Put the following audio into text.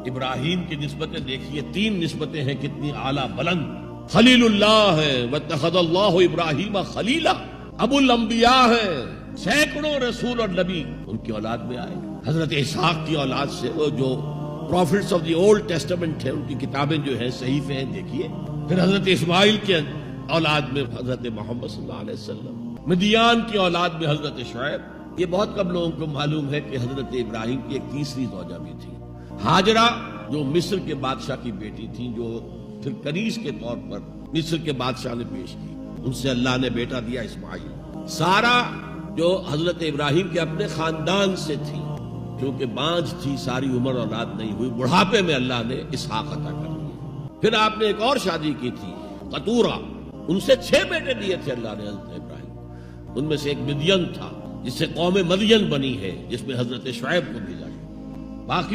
ابراہیم کی نسبتیں دیکھیے، 3 نسبتیں ہیں کتنی اعلیٰ بلند. خلیل اللہ ہے، واتخذ اللہ ابراہیم خلیلا. ابو الانبیاء ہے، سینکڑوں رسول اور نبی ان کی اولاد میں آئے. حضرت اسحاق کی اولاد سے وہ جو prophets of the Old Testament ہیں، ان کی کتابیں جو ہیں صحیفے ہیں دیکھیے. پھر حضرت اسماعیل کے اولاد میں حضرت محمد صلی اللہ علیہ وسلم، مدیان کی اولاد میں حضرت شعیب. یہ بہت کم لوگوں کو معلوم ہے کہ حضرت ابراہیم کی ایک تیسری زوجہ بھی تھی، ہاجرہ، جو مصر کے بادشاہ کی بیٹی تھی، جو پھر کنیز کے طور پر مصر کے بادشاہ نے پیش کی. ان سے اللہ نے بیٹا دیا اسماعیل. سارا جو حضرت ابراہیم کے اپنے خاندان سے تھی، کیونکہ بانجھ تھی، ساری عمر اولاد نہیں ہوئی، بڑھاپے میں اللہ نے اسحاق عطا کر دیا. پھر آپ نے ایک اور شادی کی تھی قطورہ، ان سے 6 بیٹے دیے تھے اللہ نے حضرت ابراہیم. ان میں سے ایک مدین تھا، جس سے قوم مدین بنی ہے، جس میں حضرت شعیب کو بھیجا. باقی